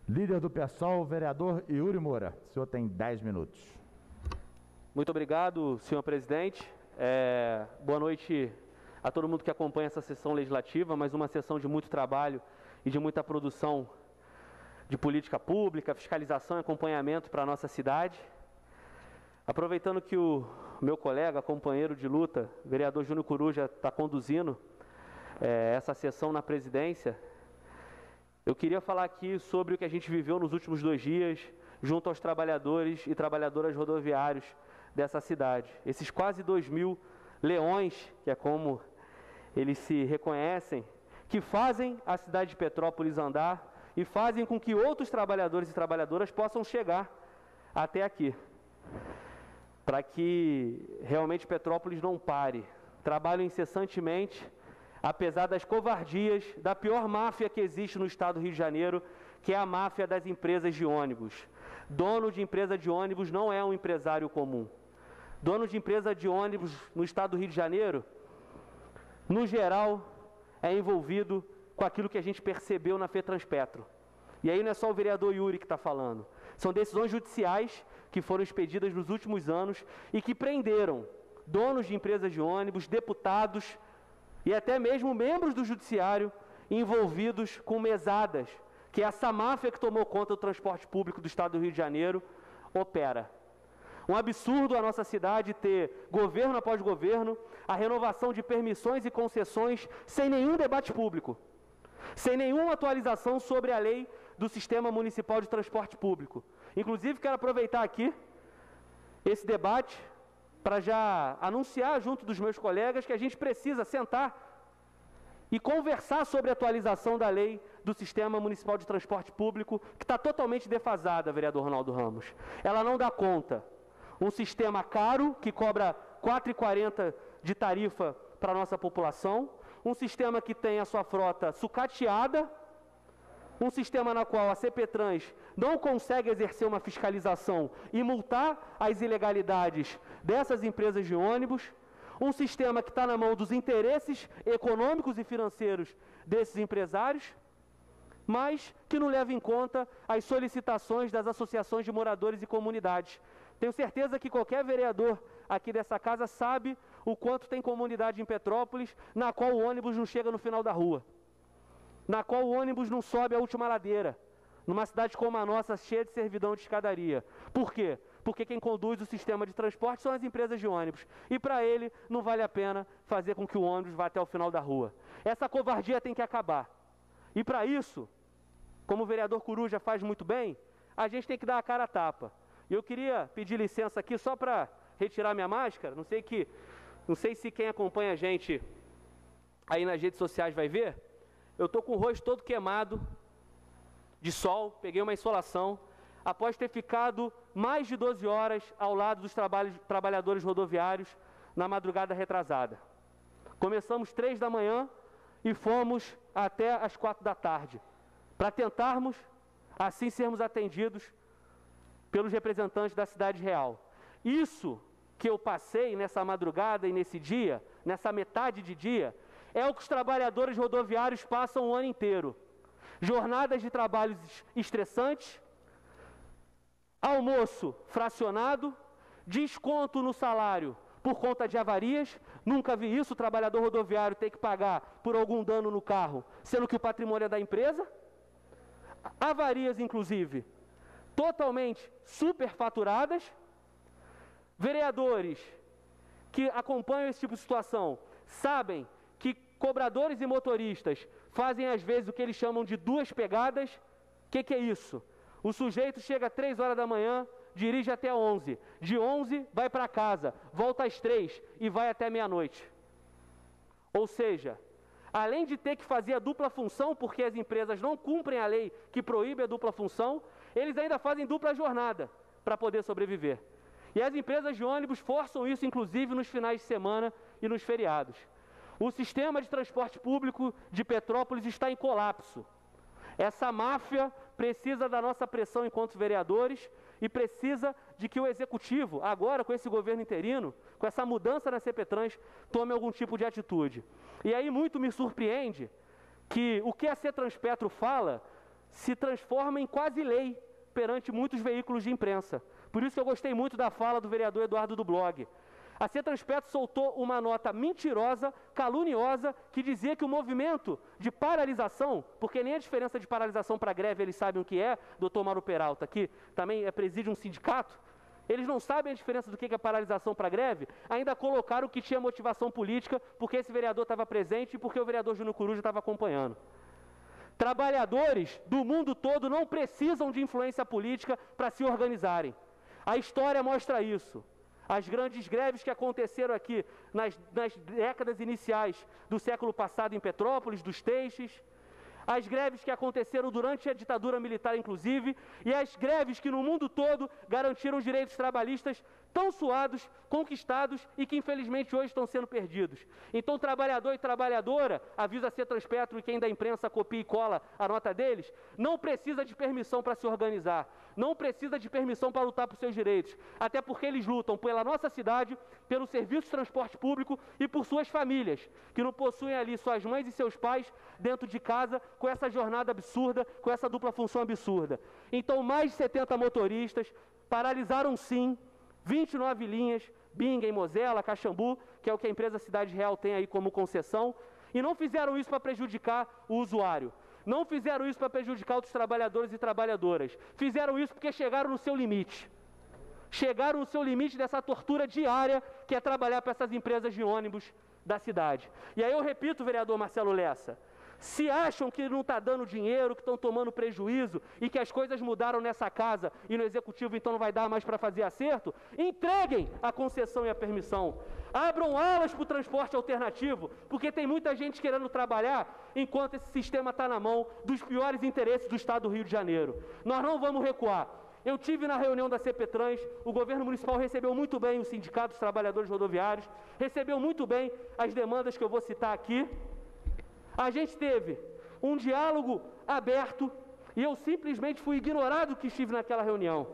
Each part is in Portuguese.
Líder do PSOL, vereador Yuri Moura. O senhor tem 10 minutos. Muito obrigado, senhor presidente. Boa noite a todo mundo que acompanha essa sessão legislativa, mais uma sessão de muito trabalho e de muita produção de política pública, fiscalização e acompanhamento para a nossa cidade. Aproveitando que o meu colega, companheiro de luta, vereador Júnior Coruja, está conduzindo essa sessão na presidência, eu queria falar aqui sobre o que a gente viveu nos últimos 2 dias junto aos trabalhadores e trabalhadoras rodoviários dessa cidade. Esses quase 2.000 leões, que é como eles se reconhecem, que fazem a cidade de Petrópolis andar e fazem com que outros trabalhadores e trabalhadoras possam chegar até aqui, para que realmente Petrópolis não pare. Trabalham incessantemente, apesar das covardias da pior máfia que existe no estado do Rio de Janeiro, que é a máfia das empresas de ônibus. Dono de empresa de ônibus não é um empresário comum. Dono de empresa de ônibus no estado do Rio de Janeiro, no geral, é envolvido com aquilo que a gente percebeu na FETranspetro. E aí não é só o vereador Yuri que está falando. São decisões judiciais que foram expedidas nos últimos anos e que prenderam donos de empresas de ônibus, deputados e até mesmo membros do judiciário envolvidos com mesadas, que essa máfia que tomou conta do transporte público do estado do Rio de Janeiro opera. Um absurdo a nossa cidade ter governo após governo, a renovação de permissões e concessões sem nenhum debate público, sem nenhuma atualização sobre a lei do Sistema Municipal de Transporte Público. Inclusive, quero aproveitar aqui esse debate para já anunciar junto dos meus colegas que a gente precisa sentar e conversar sobre a atualização da lei do Sistema Municipal de Transporte Público, que está totalmente defasada, vereador Ronaldo Ramos. Ela não dá conta. Um sistema caro, que cobra R$ 4,40 de tarifa para a nossa população, um sistema que tem a sua frota sucateada, um sistema na qual a CPTrans não consegue exercer uma fiscalização e multar as ilegalidades dessas empresas de ônibus, um sistema que está na mão dos interesses econômicos e financeiros desses empresários, mas que não leva em conta as solicitações das associações de moradores e comunidades. Tenho certeza que qualquer vereador aqui dessa casa sabe o quanto tem comunidade em Petrópolis na qual o ônibus não chega no final da rua, na qual o ônibus não sobe a última ladeira, numa cidade como a nossa, cheia de servidão de escadaria. Por quê? Porque quem conduz o sistema de transporte são as empresas de ônibus. E para ele não vale a pena fazer com que o ônibus vá até o final da rua. Essa covardia tem que acabar. E para isso, como o vereador Coruja faz muito bem, a gente tem que dar a cara a tapa. E eu queria pedir licença aqui só para retirar minha máscara. Não sei se quem acompanha a gente aí nas redes sociais vai ver. Eu estou com o rosto todo queimado de sol, peguei uma insolação, após ter ficado mais de 12 horas ao lado dos trabalhadores rodoviários na madrugada retrasada. Começamos 3 da manhã e fomos até as 4 da tarde, para tentarmos, assim, sermos atendidos pelos representantes da cidade real. Isso que eu passei nessa madrugada e nesse dia, nessa metade de dia, é o que os trabalhadores rodoviários passam o ano inteiro. Jornadas de trabalhos estressantes, almoço fracionado, desconto no salário por conta de avarias. Nunca vi isso, o trabalhador rodoviário ter que pagar por algum dano no carro, sendo que o patrimônio é da empresa. Avarias, inclusive, totalmente superfaturadas. Vereadores que acompanham esse tipo de situação sabem que cobradores e motoristas fazem às vezes o que eles chamam de 2 pegadas. O que é isso? O sujeito chega às 3 horas da manhã, dirige até 11. De 11 vai para casa, volta às 3 e vai até meia-noite. Ou seja, além de ter que fazer a dupla função, porque as empresas não cumprem a lei que proíbe a dupla função, eles ainda fazem dupla jornada para poder sobreviver. E as empresas de ônibus forçam isso, inclusive, nos finais de semana e nos feriados. O sistema de transporte público de Petrópolis está em colapso. Essa máfia precisa da nossa pressão enquanto vereadores e precisa de que o Executivo, agora com esse governo interino, com essa mudança na CPTrans, tome algum tipo de atitude. E aí muito me surpreende que o que a CETranspetro fala se transforma em quase lei perante muitos veículos de imprensa. Por isso que eu gostei muito da fala do vereador Eduardo do Blog. A Cetrans-Petro soltou uma nota mentirosa, caluniosa, que dizia que o movimento de paralisação, porque nem a diferença de paralisação para greve eles sabem o que é, doutor Mauro Peralta, que também preside um sindicato, eles não sabem a diferença do que é paralisação para greve, ainda colocaram que tinha motivação política, porque esse vereador estava presente e porque o vereador Júnior Coruja estava acompanhando. Trabalhadores do mundo todo não precisam de influência política para se organizarem. A história mostra isso. As grandes greves que aconteceram aqui nas décadas iniciais do século passado em Petrópolis, dos Teixes, as greves que aconteceram durante a ditadura militar, inclusive, e as greves que no mundo todo garantiram os direitos trabalhistas tão suados, conquistados e que infelizmente hoje estão sendo perdidos. Então, trabalhador e trabalhadora, avisa a Cetrans-Petro e quem da imprensa copia e cola a nota deles, não precisa de permissão para se organizar, não precisa de permissão para lutar por seus direitos, até porque eles lutam pela nossa cidade, pelo serviço de transporte público e por suas famílias, que não possuem ali suas mães e seus pais dentro de casa com essa jornada absurda, com essa dupla função absurda. Então, mais de 70 motoristas paralisaram sim 29 linhas, Bingen, Mosela, Caxambu, que é o que a empresa Cidade Real tem aí como concessão, e não fizeram isso para prejudicar o usuário. Não fizeram isso para prejudicar outros trabalhadores e trabalhadoras. Fizeram isso porque chegaram no seu limite. Chegaram no seu limite dessa tortura diária que é trabalhar para essas empresas de ônibus da cidade. E aí eu repito, vereador Marcelo Lessa, se acham que não está dando dinheiro, que estão tomando prejuízo e que as coisas mudaram nessa casa e no executivo então não vai dar mais para fazer acerto, entreguem a concessão e a permissão. Abram alas para o transporte alternativo, porque tem muita gente querendo trabalhar enquanto esse sistema está na mão dos piores interesses do Estado do Rio de Janeiro. Nós não vamos recuar. Eu tive na reunião da CPTrans, o governo municipal recebeu muito bem os sindicatos dos trabalhadores rodoviários, recebeu muito bem as demandas que eu vou citar aqui. A gente teve um diálogo aberto e eu simplesmente fui ignorado que estive naquela reunião.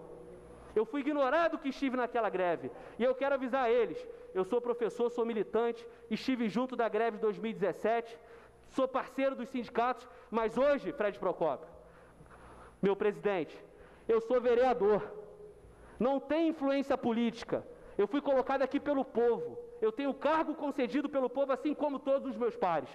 Eu fui ignorado que estive naquela greve. E eu quero avisar eles, eu sou professor, sou militante, estive junto da greve de 2017, sou parceiro dos sindicatos, mas hoje, Fred Procópio, meu presidente, eu sou vereador, não tenho influência política, eu fui colocado aqui pelo povo. Eu tenho cargo concedido pelo povo, assim como todos os meus pares.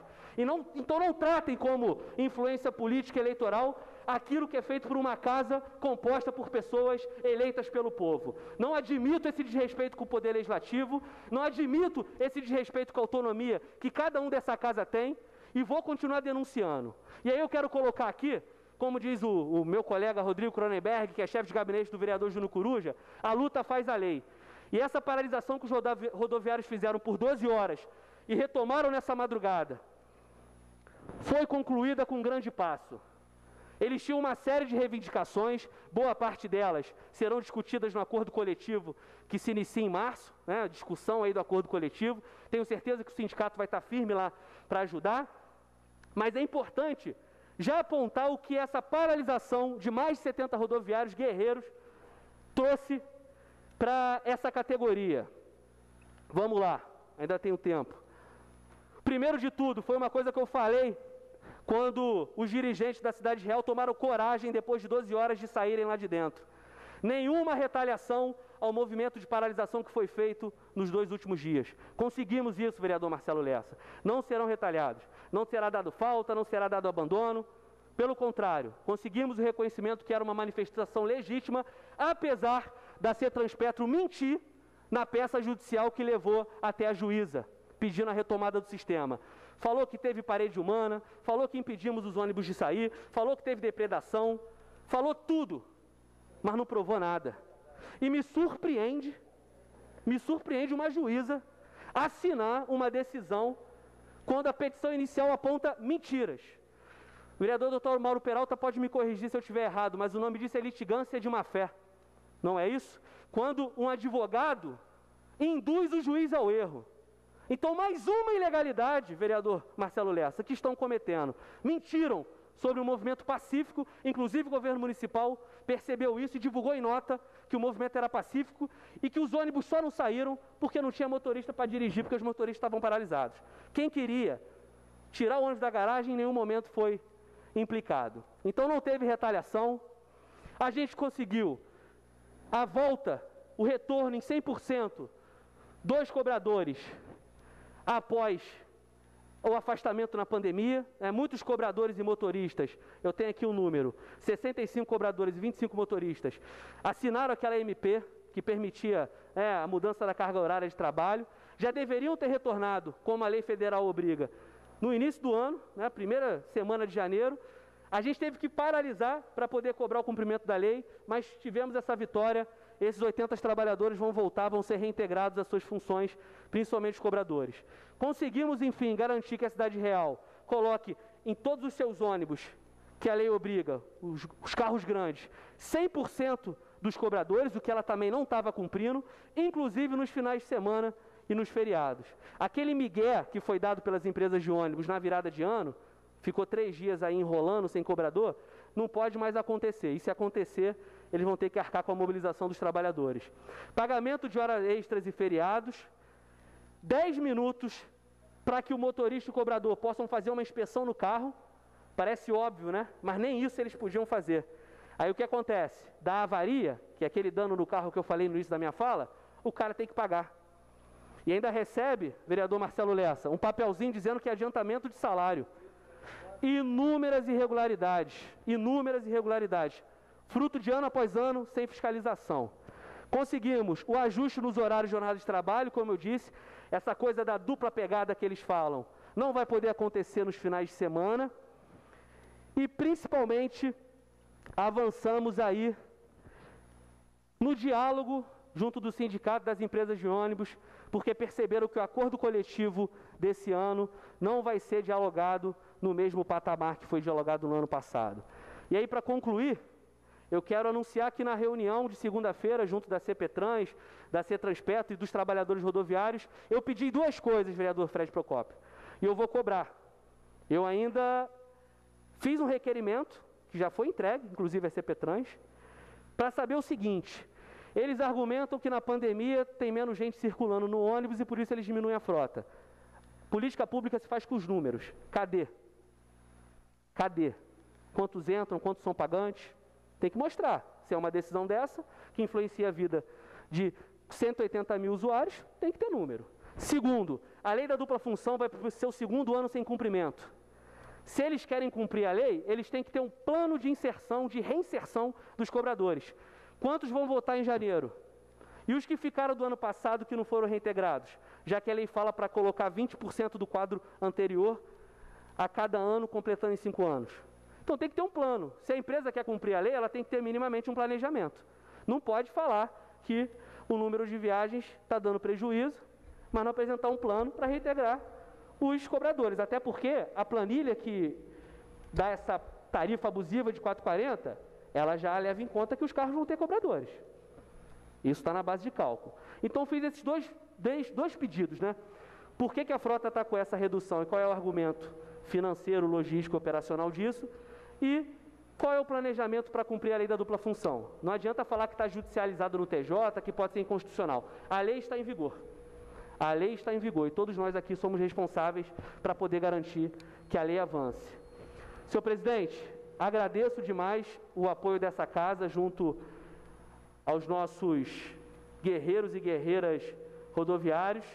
Então não tratem como influência política eleitoral aquilo que é feito por uma casa composta por pessoas eleitas pelo povo. Não admito esse desrespeito com o Poder Legislativo, não admito esse desrespeito com a autonomia que cada um dessa casa tem e vou continuar denunciando. E aí eu quero colocar aqui, como diz o meu colega Rodrigo Cronenberg, que é chefe de gabinete do vereador Júnior Coruja, a luta faz a lei. E essa paralisação que os rodoviários fizeram por 12 horas e retomaram nessa madrugada, foi concluída com um grande passo. Eles tinham uma série de reivindicações, boa parte delas serão discutidas no acordo coletivo que se inicia em março, né, a discussão aí do acordo coletivo. Tenho certeza que o sindicato vai estar firme lá para ajudar, mas é importante já apontar o que essa paralisação de mais de 70 rodoviários guerreiros trouxe para essa categoria. Vamos lá, ainda tenho tempo. Primeiro de tudo, foi uma coisa que eu falei quando os dirigentes da Cidade Real tomaram coragem depois de 12 horas de saírem lá de dentro. Nenhuma retaliação ao movimento de paralisação que foi feito nos 2 últimos dias. Conseguimos isso, vereador Marcelo Lessa. Não serão retalhados. Não será dado falta, não será dado abandono. Pelo contrário, conseguimos o reconhecimento que era uma manifestação legítima, apesar da Cetrans-Petro mentir na peça judicial que levou até a juíza, pedindo a retomada do sistema. Falou que teve parede humana, falou que impedimos os ônibus de sair, falou que teve depredação, falou tudo, mas não provou nada. E me surpreende uma juíza assinar uma decisão quando a petição inicial aponta mentiras. O vereador Dr. Mauro Peralta pode me corrigir se eu estiver errado, mas o nome disso é litigância de má-fé. Não é isso? Quando um advogado induz o juiz ao erro. Então, mais uma ilegalidade, vereador Marcelo Lessa, que estão cometendo. Mentiram sobre o movimento pacífico, inclusive o governo municipal percebeu isso e divulgou em nota que o movimento era pacífico e que os ônibus só não saíram porque não tinha motorista para dirigir, porque os motoristas estavam paralisados. Quem queria tirar o ônibus da garagem em nenhum momento foi implicado. Então não teve retaliação, a gente conseguiu a volta, o retorno em 100% dos cobradores após o afastamento na pandemia, muitos cobradores e motoristas, eu tenho aqui um número, 65 cobradores e 25 motoristas, assinaram aquela MP que permitia a mudança da carga horária de trabalho, já deveriam ter retornado, como a lei federal obriga, no início do ano, primeira semana de janeiro. A gente teve que paralisar para poder cobrar o cumprimento da lei, mas tivemos essa vitória. Esses 80 trabalhadores vão voltar, vão ser reintegrados às suas funções, principalmente os cobradores. Conseguimos, enfim, garantir que a Cidade Real coloque em todos os seus ônibus, que a lei obriga, os carros grandes, 100% dos cobradores, o que ela também não estava cumprindo, inclusive nos finais de semana e nos feriados. Aquele migué que foi dado pelas empresas de ônibus na virada de ano, ficou 3 dias aí enrolando sem cobrador, não pode mais acontecer. E se acontecer, eles vão ter que arcar com a mobilização dos trabalhadores. Pagamento de horas extras e feriados, 10 minutos para que o motorista e o cobrador possam fazer uma inspeção no carro. Parece óbvio, né? Mas nem isso eles podiam fazer. Aí o que acontece? Da avaria, que é aquele dano no carro que eu falei no início da minha fala, o cara tem que pagar. E ainda recebe, vereador Marcelo Lessa, um papelzinho dizendo que é adiantamento de salário. Inúmeras irregularidades, fruto de ano após ano, sem fiscalização. Conseguimos o ajuste nos horários de jornada de trabalho, como eu disse, essa coisa da dupla pegada que eles falam, não vai poder acontecer nos finais de semana. E, principalmente, avançamos aí no diálogo junto do sindicato das empresas de ônibus, porque perceberam que o acordo coletivo desse ano não vai ser dialogado no mesmo patamar que foi dialogado no ano passado. E aí, para concluir, eu quero anunciar que na reunião de segunda-feira, junto da CPTrans, da CETRANSPETRO e dos trabalhadores rodoviários, eu pedi 2 coisas, vereador Fred Procópio, e eu vou cobrar. Eu ainda fiz um requerimento, que já foi entregue, inclusive a CPTrans, para saber o seguinte: eles argumentam que na pandemia tem menos gente circulando no ônibus e por isso eles diminuem a frota. Política pública se faz com os números. Cadê? Quantos entram, quantos são pagantes? Tem que mostrar. Se é uma decisão dessa, que influencia a vida de 180 mil usuários, tem que ter número. Segundo, a lei da dupla função vai para o seu 2º ano sem cumprimento. Se eles querem cumprir a lei, eles têm que ter um plano de inserção, de reinserção dos cobradores. Quantos vão votar em janeiro? E os que ficaram do ano passado que não foram reintegrados? Já que a lei fala para colocar 20% do quadro anterior a cada ano, completando em 5 anos. Então tem que ter um plano. Se a empresa quer cumprir a lei, ela tem que ter minimamente um planejamento. Não pode falar que o número de viagens está dando prejuízo, mas não apresentar um plano para reintegrar os cobradores. Até porque a planilha que dá essa tarifa abusiva de 4,40, ela já leva em conta que os carros vão ter cobradores. Isso está na base de cálculo. Então fiz esses dois pedidos, né? Por que a frota está com essa redução e qual é o argumento financeiro, logístico, operacional disso? E qual é o planejamento para cumprir a lei da dupla função? Não adianta falar que está judicializado no TJ, que pode ser inconstitucional. A lei está em vigor. A lei está em vigor e todos nós aqui somos responsáveis para poder garantir que a lei avance. Senhor presidente, agradeço demais o apoio dessa casa junto aos nossos guerreiros e guerreiras rodoviários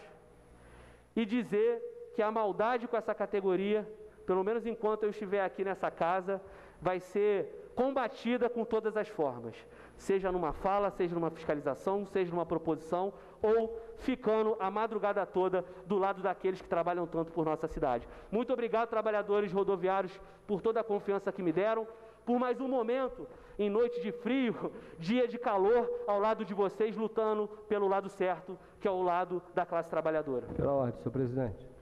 e dizer que a maldade com essa categoria, pelo menos enquanto eu estiver aqui nessa casa, vai ser combatida com todas as formas, seja numa fala, seja numa fiscalização, seja numa proposição ou ficando a madrugada toda do lado daqueles que trabalham tanto por nossa cidade. Muito obrigado, trabalhadores rodoviários, por toda a confiança que me deram, por mais um momento, em noite de frio, dia de calor, ao lado de vocês, lutando pelo lado certo, que é o lado da classe trabalhadora. Pela ordem, senhor presidente.